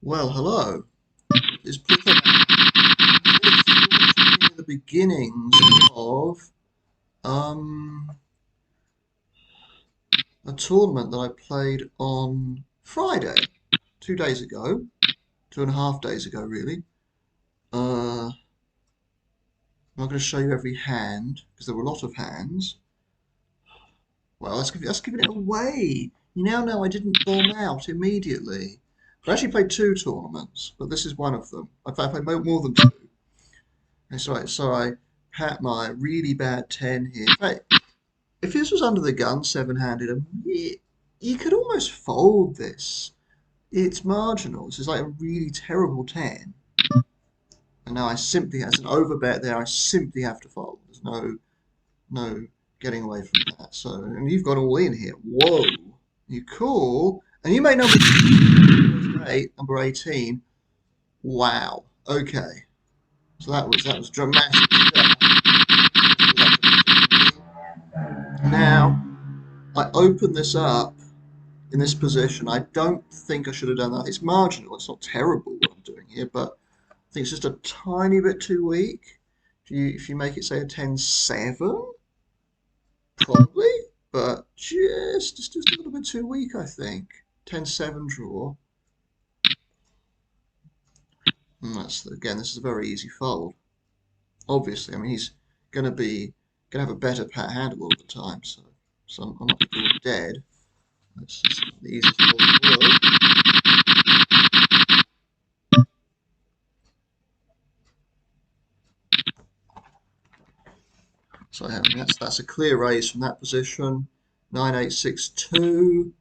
Well, hello. It's Professor the beginnings of um, a tournament that I played on Friday, 2 days ago, 2.5 days ago, really. I'm not going to show you every hand because there were a lot of hands. Well, that's giving it away. You now know I didn't bomb out immediately. I actually played two tournaments, but this is one of them. In fact, I played more than two. So I had my really bad 10 here. In fact, if this was under the gun, seven-handed, you could almost fold this. It's marginal. This is like a really terrible 10. And now I simply, as an overbet there, I simply have to fold. There's no getting away from that. So, and you've got all in here. Whoa. You call, and you may number 18. Wow. Okay. So that was dramatic. Now, I open this up in this position. I don't think I should have done that. It's marginal. It's not terrible what I'm doing here, but I think it's just a tiny bit too weak. If you make it, say, a 10-7, probably, but just a little bit too weak, I think. 10-7 draw. And again, this is a very easy fold. Obviously, I mean, he's going to have a better pat handle all the time, so I'm not going to dead. That's just the easiest fold in the world. So that's a clear raise from that position. 9862.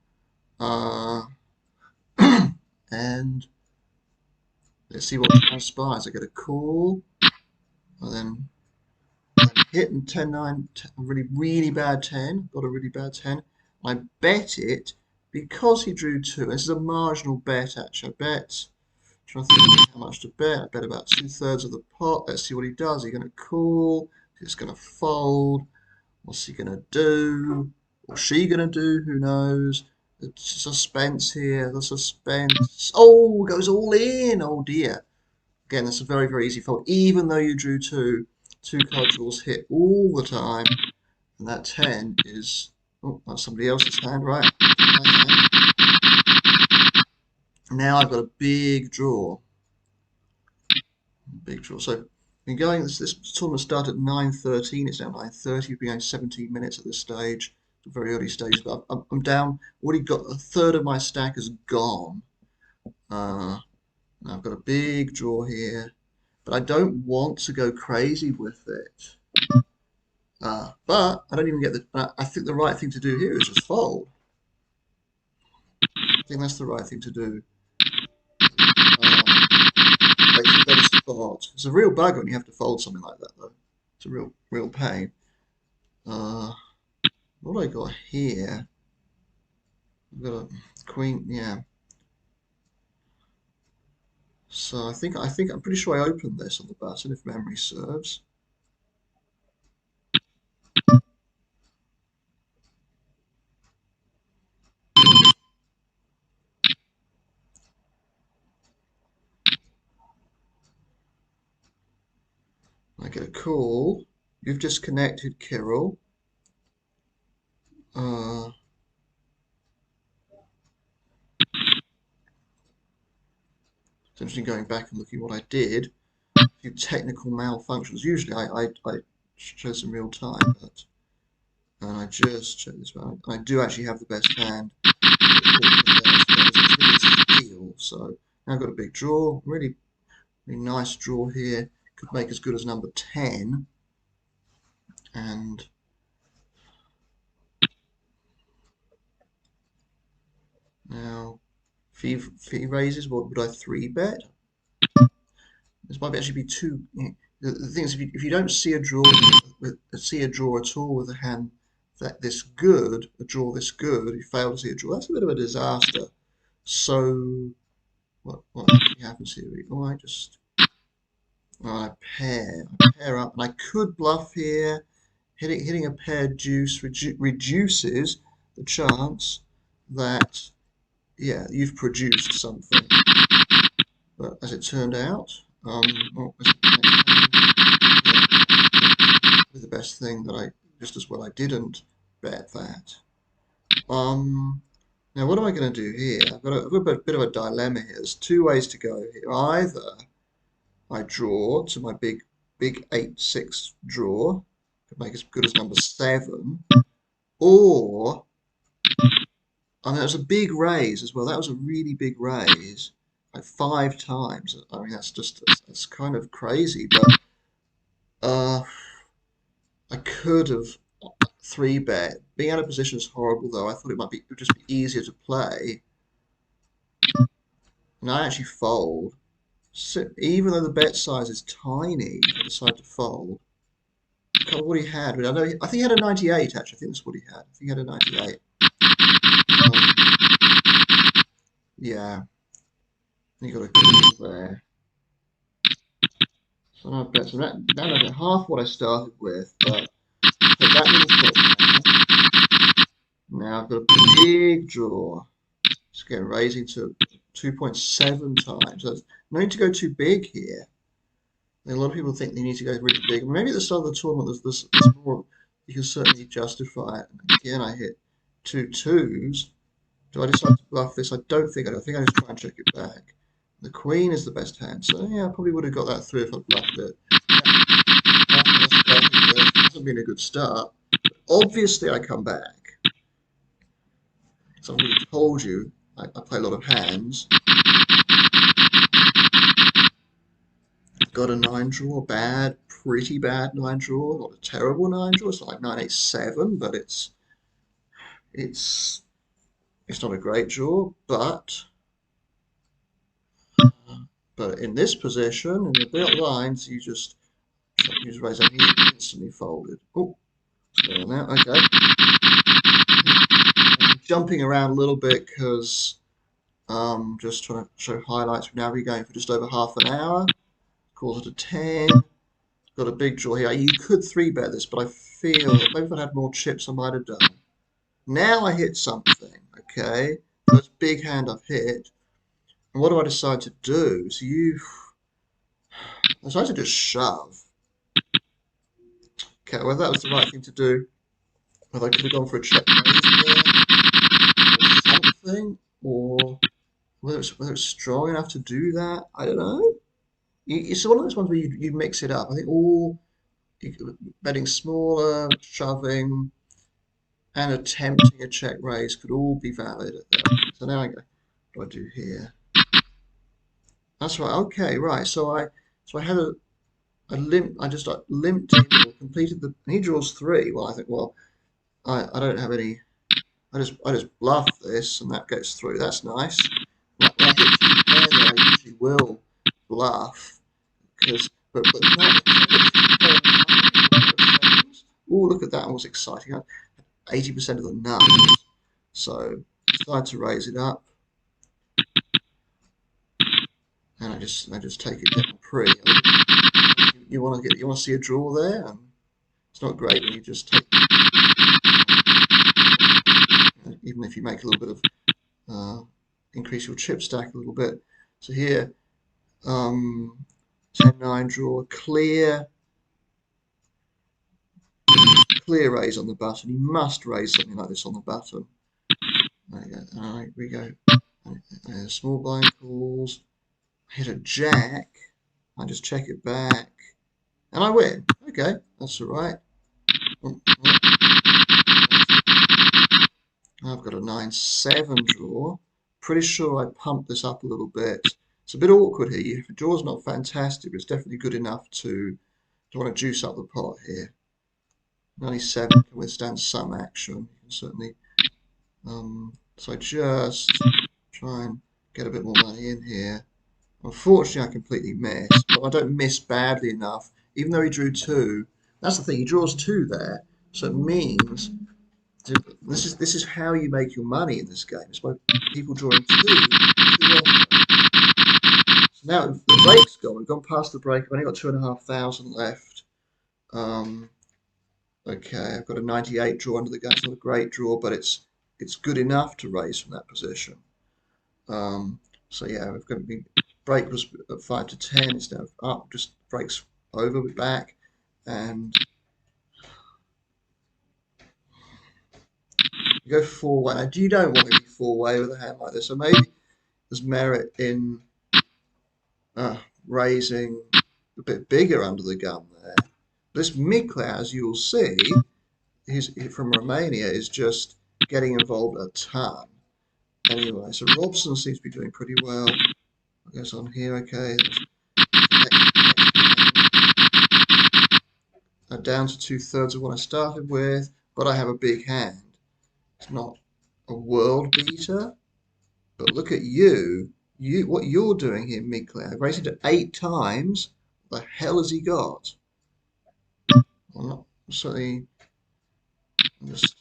And let's see what transpires. I get a call. And then hit and 10-9, a really bad 10. Got a really bad 10. I bet it because he drew two. This is a marginal bet, actually. I bet. Trying to think how much to bet. I bet about 2/3 of the pot. Let's see what he does. He's going to call. He's going to fold. What's he going to do? What's she going to do? Who knows? The suspense here. The suspense. Oh, goes all in. Oh dear. Again, that's a very, very easy fold. Even though you drew two card draws hit all the time. And that 10 is. Oh, that's somebody else's hand, right? Now I've got a big draw. Big draw. So been going. This tournament started at 9:13. It's now 9:30. We've been going 17 minutes at this stage. It's a very early stage, but I'm down. Already got a third of my stack is gone. Now I've got a big draw here, but I don't want to go crazy with it. But I don't even get the. I think the right thing to do here is just fold. I think that's the right thing to do. Spot. It's a real bug when you have to fold something like that, though. It's a real pain. What I got here? I've got a queen. Yeah. So I'm pretty sure I opened this on the button, if memory serves. I get a call. You've disconnected, Kirill. It's interesting going back and looking at what I did. A few technical malfunctions. Usually I show some real time, but and I just check this one. I do actually have the best hand. So now I've got a big draw. Really nice draw here. Could make as good as number 10. And now fee raises. What would I 3-bet? This might actually be two. The thing is, if you don't see a draw at all with a hand this good, a draw this good, you fail to see a draw. That's a bit of a disaster. So what actually happens here? I pair up, and I could bluff here. Hitting a pair deuce reduces the chance that you've produced something. But as it turned out, oh, the best thing that just as well I didn't bet that. Now what am I going to do here? I've got a bit of a dilemma here. There's two ways to go here. Either I draw to my big 8-6 draw, could make as good as number 7, or and that was a big raise as well. That was a really big raise, like 5 times. I mean, that's kind of crazy. But I could have 3-bet. Being out of position is horrible, though. I thought it would just be easier to play, and I actually fold. So even though the bet size is tiny, I decided to fold. I can't remember what he had, but I think he had a 98. Actually, I think that's what he had. I think he had a 98. Yeah. You got a goal there. So now bet. So now I get half what I started with, but take that little bit now I've got a big draw. It's again raising to 2.7 times. So no need to go too big here. A lot of people think they need to go really big. Maybe at the start of the tournament, there's more. You can certainly justify it. And again, I hit 2 2s. Do I decide to bluff this? I don't think I do. I think I just try and check it back. The queen is the best hand. So yeah, I probably would have got that through if I bluffed it. It hasn't been a good start. But obviously, I come back. So I've already told you, I play a lot of hands. Got a 9 draw, pretty bad 9 draw, not a terrible 9 draw. It's not like 9-8-7, but it's not a great draw. But in this position, in the built lines, you just raise up, you instantly folded. Oh, what's going on there? Okay. I'm jumping around a little bit because just trying to show highlights. We've now been going for just over half an hour. Calls it a 10. Got a big draw here. You could 3-bet this, but I feel maybe if I had more chips, I might have done. Now I hit something, okay? First big hand I've hit. And what do I decide to do? So I decided to just shove. Okay, whether that was the right thing to do, whether I could have gone for a check raise there, or something, or whether it's strong enough to do that, I don't know. It's one of those ones where you mix it up. I think betting smaller, shoving, and attempting a check raise could all be valid at that. So now I go, what do I do here? That's right. Okay, right. So I had a limp. I just limped in or completed the. And he draws 3. Well, I think, well, I don't have any. I just bluff this and that gets through. That's nice. When I hit 2 pair there, I usually will bluff because, but not. Oh, look at that! It was exciting. 80% of the nuns. So decide to raise it up. And I just take it down pre. You want to see a draw there? It's not great when you just take, even if you make a little bit of increase your chip stack a little bit. So here, 10-9 draw, clear raise on the button. You must raise something like this on the button. There you go. All right, we go. Small blind calls. Hit a jack. I just check it back. And I win. Okay, that's all right. I've got a 9-7 draw. Pretty sure I pumped this up a little bit. It's a bit awkward here. The draw's not fantastic, but it's definitely good enough to want to juice up the pot here. 97 can withstand some action. You can certainly. So I just try and get a bit more money in here. Unfortunately, I completely missed, but I don't miss badly enough. Even though he drew 2, that's the thing. He draws 2 there, so it means this is how you make your money in this game. It's by people drawing 2. So now the break's gone. We've gone past the break. I've only got 2,500 left. Okay, I've got a 98 draw under the gun. It's not a great draw, but it's good enough to raise from that position. So yeah, we've got to be break was at 5 to 10, it's now up, just breaks over with back, and you go 4-way. Now, you don't want to be 4-way with a hand like this, so maybe there's merit in raising a bit bigger under the gun there. This Miklau, as you'll see, he's from Romania, is just getting involved a ton. Anyway, so Robson seems to be doing pretty well. I guess on here, okay. Down to 2/3 of what I started with, but I have a big hand. It's not a world beater, but look at you. What you're doing here, Miklau, raising to 8 times. What the hell has he got? Well, not certainly. Just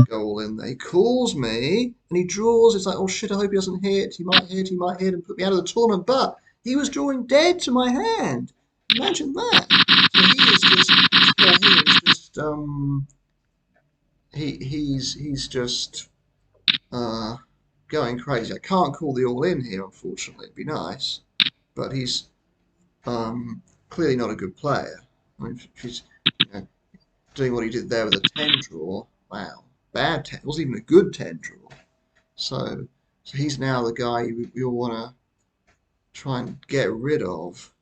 go all in there. He calls me and he draws. It's like, oh shit, I hope he doesn't hit. He might hit and put me out of the tournament. But he was drawing dead to my hand. Imagine that. So he is just, this guy here is just, he's just going crazy. I can't call the all in here, unfortunately. It'd be nice, but he's clearly not a good player. I mean, if he's doing what he did there with a 10 draw, wow, bad 10. It wasn't even a good 10 draw. So he's now the guy you'll want to try and get rid of.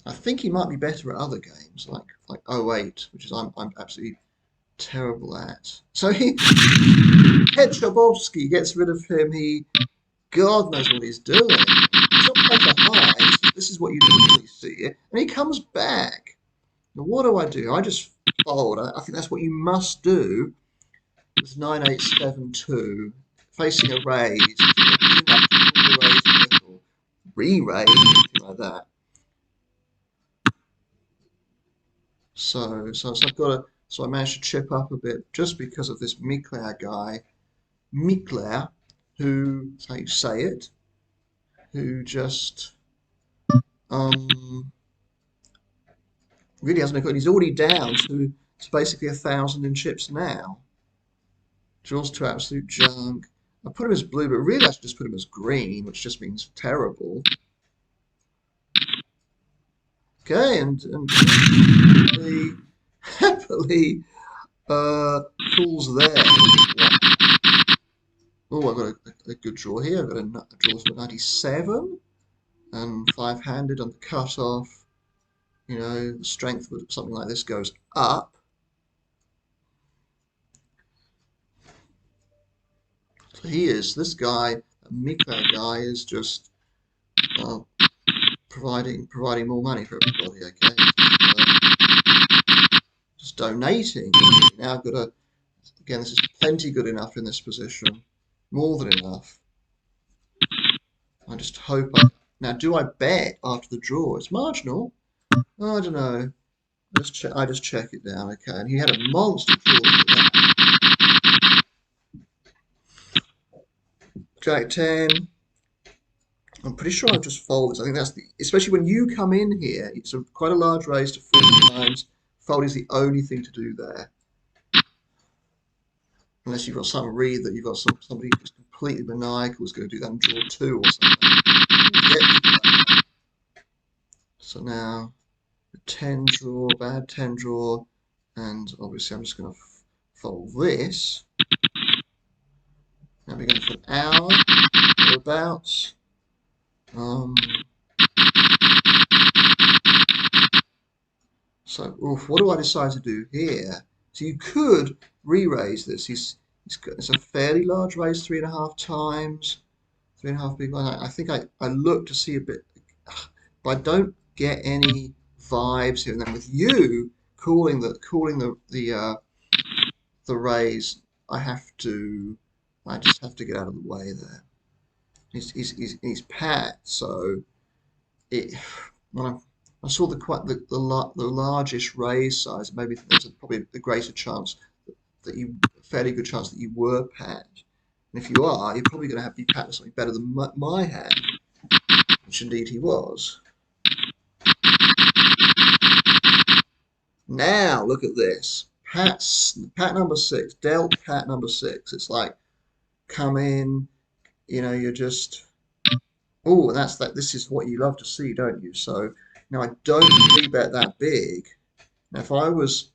I think he might be better at other games like 08, which is I'm absolutely terrible at. So Petrovsky gets rid of him. God knows what he's doing. He's not playing for high. This is what you normally see, and he comes back. Now what do? I just fold. I think that's what you must do. It's 9-8-7-2, facing a raise. Re-raise, anything like that. So I've got to. So I managed to chip up a bit just because of this Miklau guy, Miklau, who, that's how you say it, who just really hasn't got. He's already down to basically 1,000 in chips now. Draws to absolute junk. I put him as blue, but really I should just put him as green, which just means terrible. Okay, and happily pulls there. Oh, I've got a good draw here. I've got a draw for 97 and 5-handed on the cutoff. You know, the strength with something like this goes up. So this guy, Miklau guy, is just providing more money for everybody. Okay, just donating. Now I've got again, this is plenty good enough in this position, more than enough. I just hope now, do I bet after the draw? It's marginal. I don't know. I just check it down. Okay, and he had a monster draw. Jack 10. I'm pretty sure I've just folded. I think that's especially when you come in here, it's quite a large raise to 40 times. Fold is the only thing to do there. Unless you've got some read that you've got somebody who's completely maniacal who's going to do that and draw 2 or something. So now, a 10 draw, bad 10 draw, and obviously I'm just going to fold this. Now we're going for an hour, thereabouts. So, what do I decide to do here? So you could re-raise this. It's a fairly large raise, 3.5 times, 3.5 big one. I think I look to see a bit, but I don't get any vibes here. And then with you calling the raise, I just have to get out of the way there. He's pat, so when I saw the largest raise size, maybe there's probably a greater chance fairly good chance that you were pat. And if you are, you're probably going to have to be pat with something better than my hand, which indeed he was. Now look at this. Pat number 6, dealt pat number 6. It's like, come in, you know, you're just Oh, and that's that. This is what you love to see, don't you? So now I don't three bet that big. Now if I was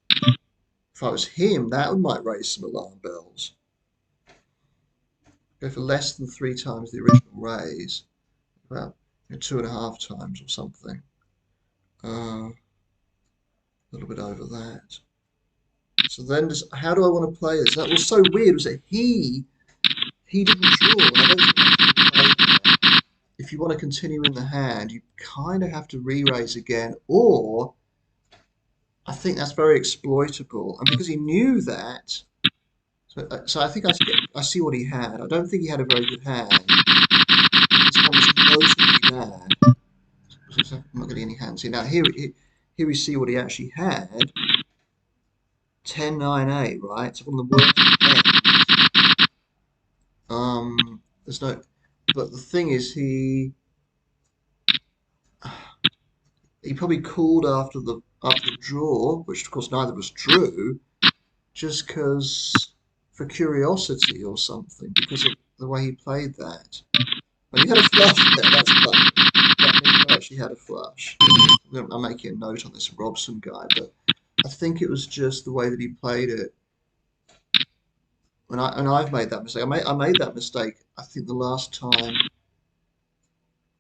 him, that might raise some alarm bells. Go for less than three times the original raise. Well, two and a half times or something. A little bit over that. So then, how do I want to play this? That was so weird. Was that he didn't draw? And I don't think I can play that. If you want to continue in the hand, you kind of have to re-raise again, or I think that's very exploitable. And because he knew that, so I think I see what he had. I don't think he had a very good hand. This one was notably bad. So I'm not getting any hands here. Now here we see what he actually had. 10-9-8, right? So one of the worst hands. There's no, but the thing is, he probably called after the draw, which of course neither of us drew, just because for curiosity or something, because of the way he played that. But he had a flush there. That's lucky. That means he actually had a flush. I'm making a note on this Robson guy, but I think it was just the way that he played it. And I've made that mistake. I made that mistake. I think the last time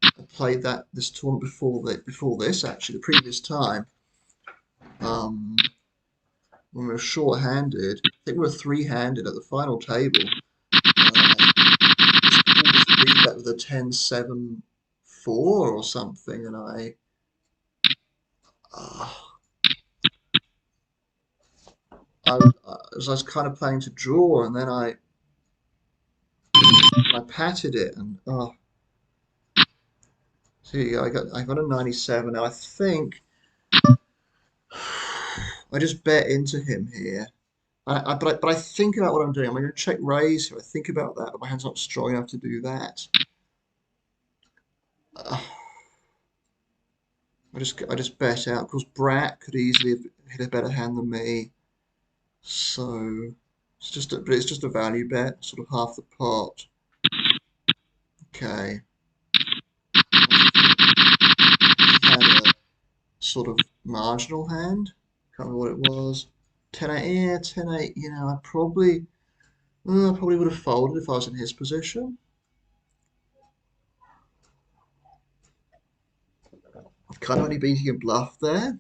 I played this tournament before this actually, the previous time, when we were short-handed. I think we were three-handed at the final table. Just called this three-bet with a 10-7-4 or something, and uh, I was kind of planning to draw, and then I patted it, and so I got a 97. Now I think I just bet into him here. But I think about what I'm doing. I'm going to check raise here. I think about that, but my hand's not strong enough to do that. Uh, I just bet out. Of course, Brat could easily have hit a better hand than me. So but it's just a value bet, sort of half the pot. Okay. He had a sort of marginal hand. Can't remember what it was. 10-8, yeah, 10-8. I probably would have folded if I was in his position. I've kind of only beating a bluff there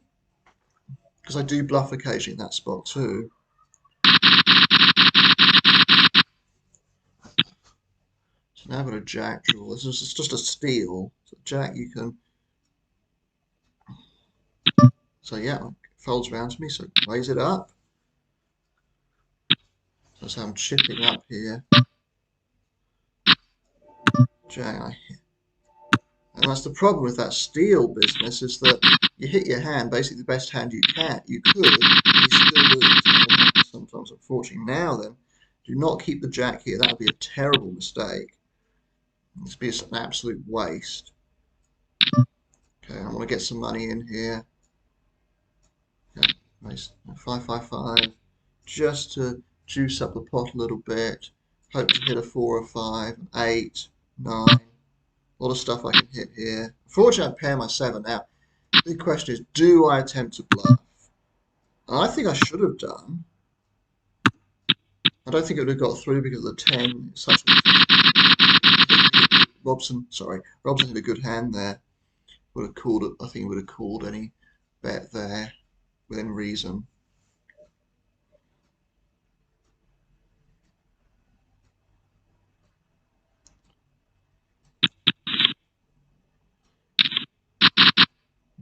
because I do bluff occasionally in that spot too. So now I've got a jack draw. This is just a steal. So jack, you can. So yeah, folds around to me. So raise it up. So I'm chipping up here. Jack, and that's the problem with that steal business is that you hit your hand, basically the best hand you could, you still lose. That will happen sometimes, unfortunately. Now then, do not keep the jack here. That would be a terrible mistake. This would be an absolute waste. Okay, I want to get some money in here. Okay, nice. 5-5-5, just to juice up the pot a little bit. Hope to hit a 4 or 5, 8, 9. A lot of stuff I can hit here. Unfortunately, I pair my 7 now. The big question is, do I attempt to bluff? And I think I should have done. I don't think it would have got through because of the 10. Robson had a good hand there. Would have called it. I think he would have called any bet there within reason.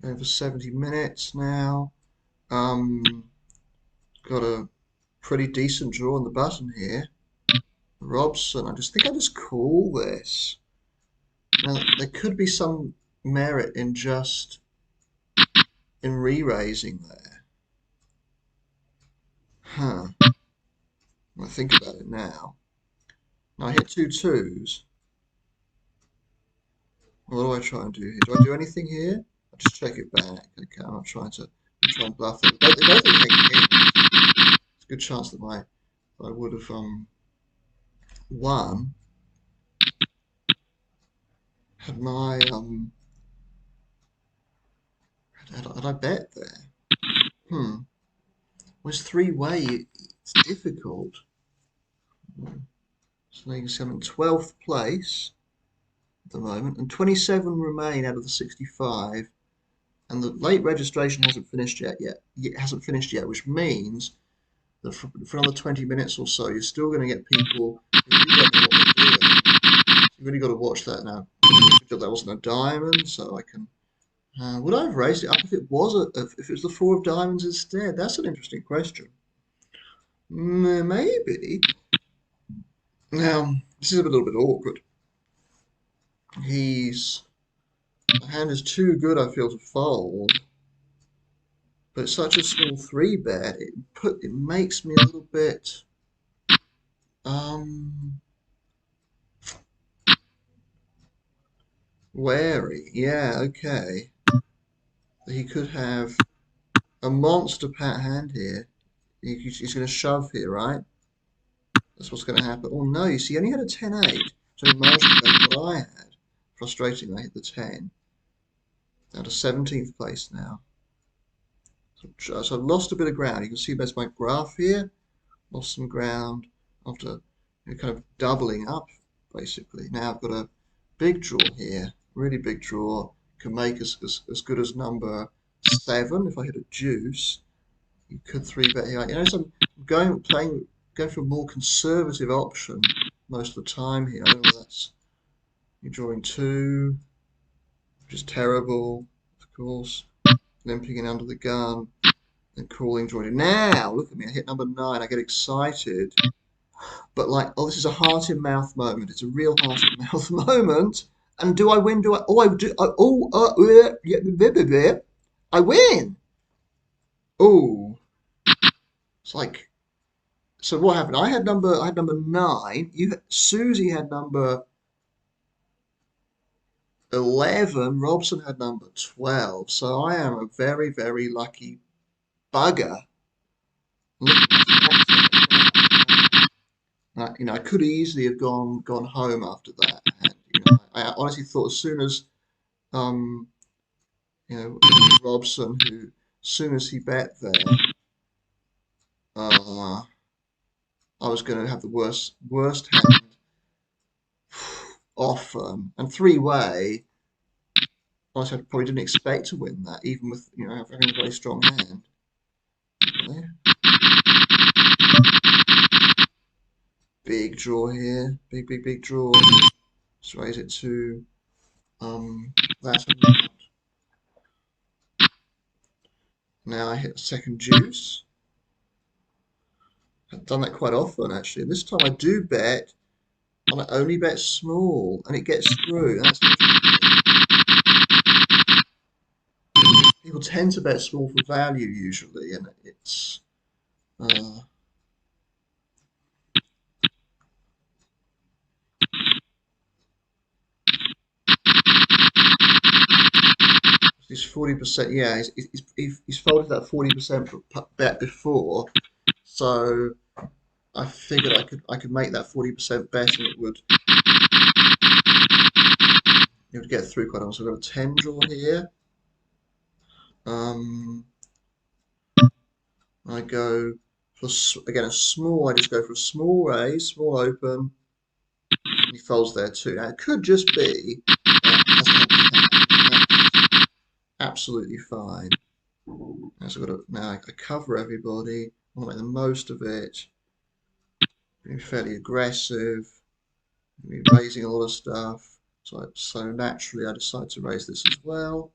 Going for 70 minutes now. Got a pretty decent draw on the button here. Robson, I think I just call this. Now, there could be some merit in just re-raising there. Huh. I think about it now. Now I hit 2 2s. What do I try and do here? Do I do anything here? I just check it back. Okay, I'm not trying to bluff it. They both hit. It's a good chance that I would have won had my had I bet there? Was three-way? It's difficult. So you can see I'm in 12th place at the moment, and 27 remain out of the 65. And the late registration hasn't finished yet. It hasn't finished yet, which means that for another 20 minutes or so, you're still going to get people who really don't know what they're doing. So you've really got to watch that now. Good job that wasn't a diamond, so I can. Would I have raised it up if it was if it was the four of diamonds instead? That's an interesting question. Maybe. Now, this is a little bit awkward. The hand is too good, I feel, to fold. But it's such a small three bet, it makes me a little bit wary. Yeah, okay. He could have a monster pat hand here. He's going to shove here, right? That's what's going to happen. Oh no, you see, he only had a 10-8. So he managed to go what I had. Frustrating, I hit the 10. Down to 17th place now. So I've lost a bit of ground. You can see there's my graph here. Lost some ground after kind of doubling up, basically. Now I've got a big draw here. Really big draw. Can make as good as number 7 if I hit a deuce. You could 3-bet here. So I'm going for a more conservative option most of the time here. I don't know if that's you're drawing 2, which is terrible, of course. Limping in under the gun and calling drawing. Now look at me, I hit number 9, I get excited. But like, oh, this is a heart in mouth moment. It's a real heart in mouth moment. And do I win? Oh, I do. Yeah, I win. Oh, it's like. So what happened? I had number 9. Susie had number 11. Robson had number 12. So I am a very, very lucky bugger. I could easily have gone home after that. And, I honestly thought as soon as Robson, who as soon as he bet there, I was going to have the worst hand often, and three-way. Honestly, I probably didn't expect to win that, even with having a very strong hand. Okay. Big draw here, big draw. Let's raise it to that amount. Now I hit a second deuce. I've done that quite often actually. This time I do bet, and I only bet small, and it gets through. That's people tend to bet small for value usually, and it's he's 40%. Yeah, he's folded that 40% bet before, so I figured I could make that 40% bet, and it would get through quite often. So I've got a 10 draw here. I go for again a small. I just go for a small raise, small open. And he folds there too. Now it could just be absolutely fine. So now I cover everybody. I want to make the most of it. Being fairly aggressive. Raising a lot of stuff. So naturally I decide to raise this as well.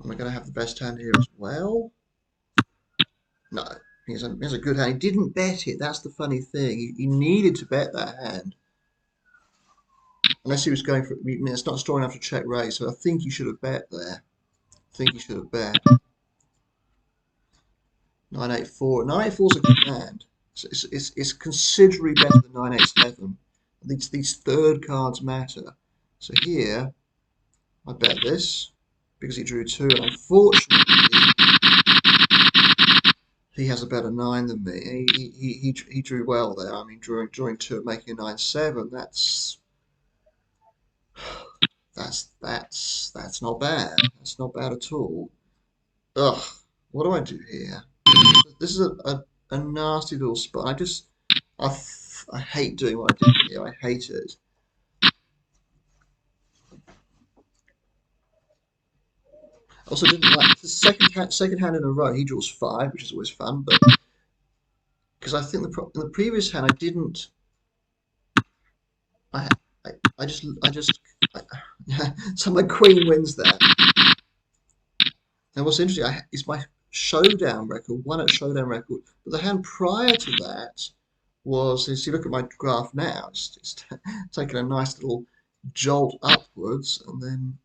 Am I going to have the best hand here as well? No. He has a good hand. He didn't bet it. That's the funny thing. He needed to bet that hand. Unless he was going for it. It's not strong enough to check raise, so I think he should have bet there. I think he should have bet. 984. 984 is a good hand. It's considerably better than 987. These third cards matter. So here, I bet this because he drew 2, and unfortunately, he has has a better nine than me. He drew well there. I mean, drawing two and making a 9-7. That's not bad. That's not bad at all. Ugh, what do I do here? This is a nasty little spot. I hate doing what I did here. I hate it. Also, didn't like the second hand in a row. He draws five, which is always fun, but because I think in the previous hand I didn't. I I, so my queen wins there. And what's interesting is my showdown record, won at showdown record, but the hand prior to that was, if you look at my graph now, it's taken a nice little jolt upwards, and then,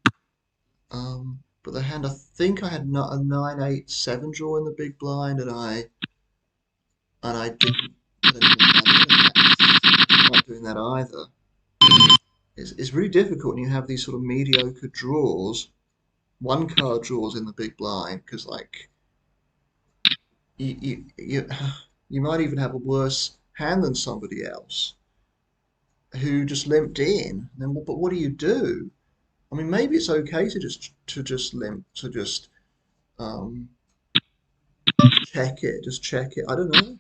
but the hand I think I had a 9-8-7 draw in the big blind, and I didn't put anything in. I'm not doing that either. It's really difficult when you have these sort of mediocre draws, one card draws in the big blind, because like you you might even have a worse hand than somebody else who just limped in. And then, but what do you do? I mean, maybe it's okay to just limp, to just um, just check it. I don't know.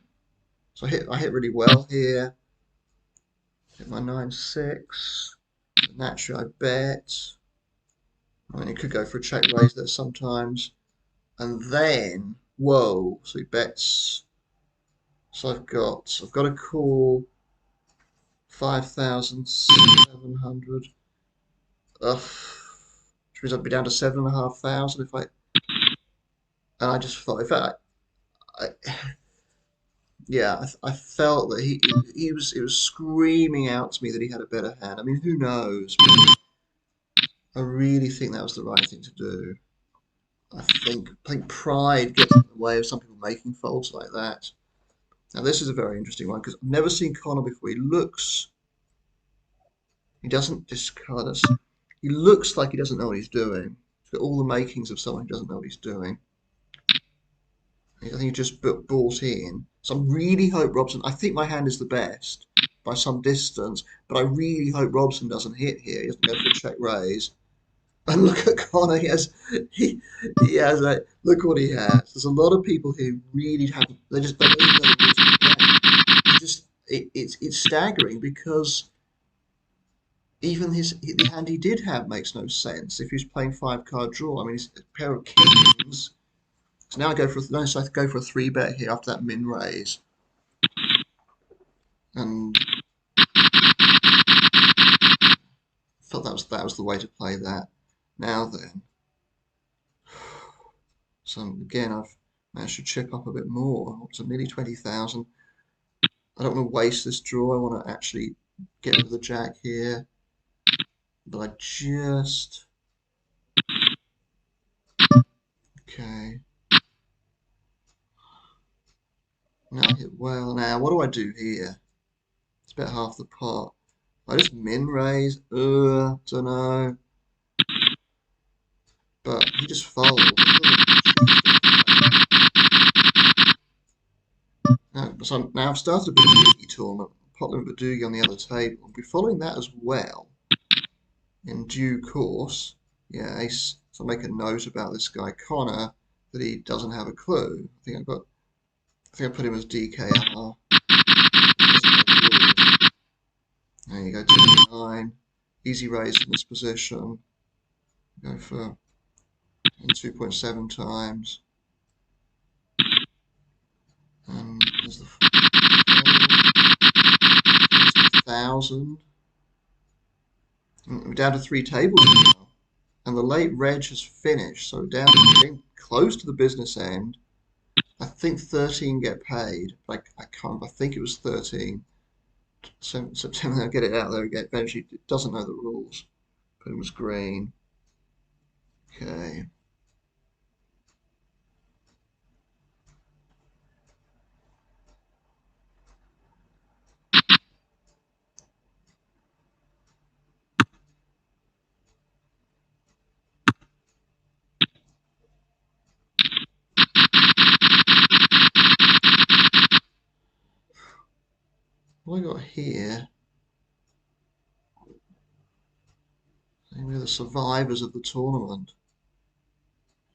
So I hit really well here. Hit my 9-6. Naturally, I bet. I mean, it could go for a check raise there sometimes. And then, whoa! So he bets. So I've got a call 5,700. Ugh. Which means I'd be down to 7,500 if I. And I just thought, if I yeah, I felt that he was screaming out to me that he had a better hand. I mean, who knows? I really think that was the right thing to do. I think pride gets in the way of some people making folds like that. Now this is a very interesting one because I've never seen Connor before. He doesn't discard us. He looks like he doesn't know what he's doing. He's got all the makings of someone who doesn't know what he's doing. I think he just bought in. So I really hope Robson. I think my hand is the best by some distance, but I really hope Robson doesn't hit here. He doesn't go for a check raise. And look at Connor. He has a look what he has. There's a lot of people who really have. They just don't even know the just it's staggering because even the hand he did have makes no sense if he's playing 5-card draw. I mean, it's a pair of kings. So now I go for so I go for a 3-bet here after that min raise, and thought that was the way to play that. Now then, so again I've managed to chip up a bit more, up to nearly 20,000. I don't want to waste this draw. I want to actually get rid of the jack here, but I just okay. Now I hit well. Now what do I do here? It's about half the pot. I just min raise. Don't know. But he just folds. Now I've started a Badugi tournament. Potland Badugi on the other table. I'll be following that as well in due course. Yeah, ace. So I'll make a note about this guy Connor that he doesn't have a clue. I think I put him as DKR. There you go, 29. Easy raise from this position. Go for 2.7 times. And there's the 1,000. We're down to 3 tables now. And the late reg has finished. So down close to the business end. I think 13 get paid. Like I can't. I think it was 13. So September, I'll get it out there again. Eventually, it doesn't know the rules. But it was green. Okay. what have I got here? I think we're the survivors of the tournament.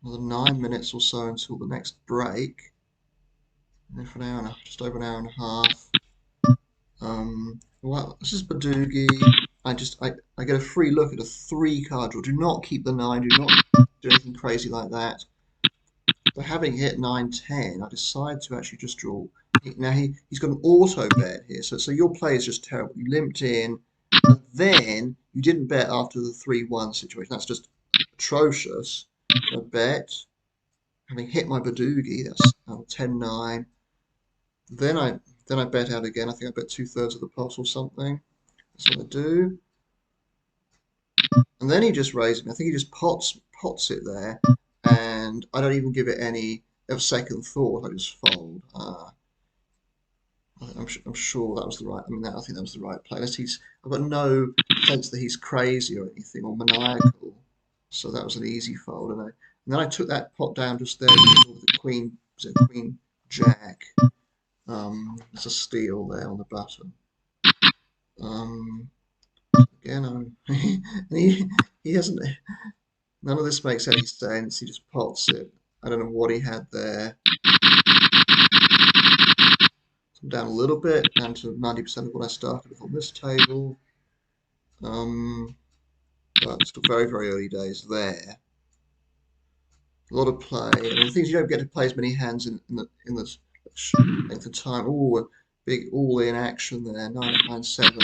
Another 9 minutes or so until the next break. And then for an hour and just over an hour and a half. Well, this is Badugi. I get a free look at a 3-card draw. Do not keep the 9. Do not do anything crazy like that. But having hit 9-10, I decide to actually just draw. Now he's got an auto bet here, so your play is just terrible. You limped in, and then you didn't bet after the 3-1 situation. That's just atrocious. I bet, having hit my Badugi, that's 10-9. Then I bet out again. I think I bet 2/3 of the pot or something. That's what I do. And then he just raises me. I think he just pots it there, and I don't even give it any of second thought. I just fold. I'm sure that was the right. I mean, I think that was the right play. I've got no sense that he's crazy or anything or maniacal. So that was an easy fold. And then I took that pot down just there with the Queen. Was it Queen Jack? There's a steal there on the button. Again, he hasn't. None of this makes any sense. He just pots it. I don't know what he had there. So I'm down a little bit, down to 90% of what I started with on this table. But still very, very early days there. A lot of play. And the things you don't get to play as many hands in the length of time. Oh, a big all-in action there. 9-9-7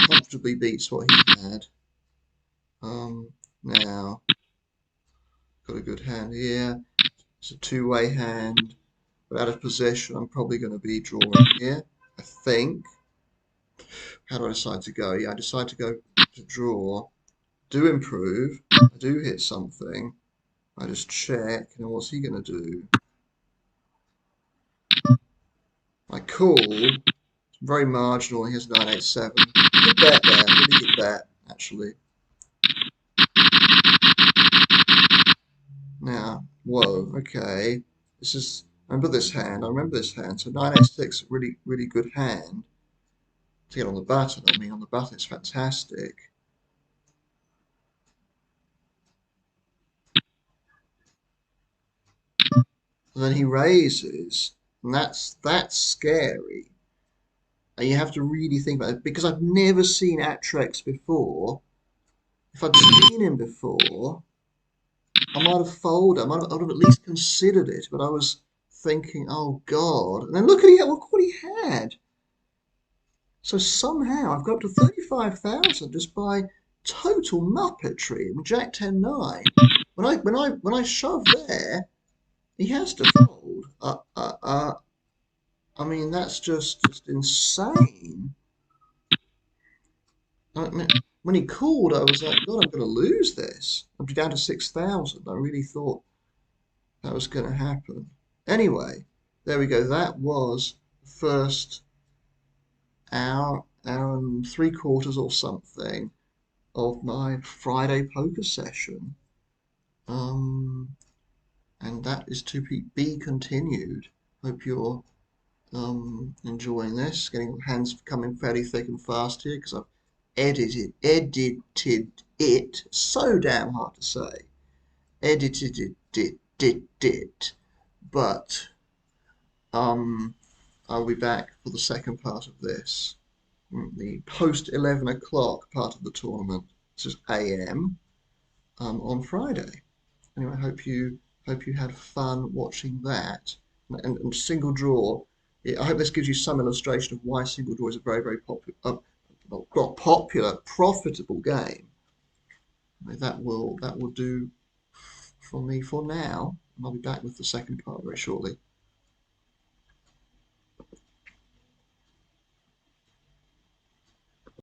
comfortably beats what he had. Now, got a good hand here. It's a two-way hand, but out of position, I'm probably going to be drawing here, I think. How do I decide to go? Yeah, I decide to go to draw. Do improve. I do hit something. I just check. And what's he going to do? I call. It's very marginal. He has 9-8-7. Good bet there. Really good bet, actually. Now, whoa, okay. I remember this hand. So 9-8-6, really, really good hand. To get on the button, on the button it's fantastic. And then he raises, and that's scary. And you have to really think about it, because I've never seen Atrex before. If I'd seen him before, I might have folded. I would have at least considered it, but I was thinking, oh God. And then look what he had. So somehow I've got up to 35,000 just by total muppetry. I mean, Jack 10-9. When I shove there, he has to fold. I mean, that's just insane. I mean, when he called, I was like, God, I'm going to lose this. I'm down to 6,000. I really thought that was going to happen. Anyway, there we go. That was the first hour and 3/4 or something of my Friday poker session. And that is to be continued. Hope you're enjoying this. Getting your hands coming fairly thick and fast here because I've edited it. So damn hard to say. Edited it. But I'll be back for the second part of this. The post 11 o'clock part of the tournament. This is AM on Friday. Anyway, hope you had fun watching that. And single draw. I hope this gives you some illustration of why single draw is a very, very popular, not popular, profitable game. That will do for me for now. And I'll be back with the second part very shortly.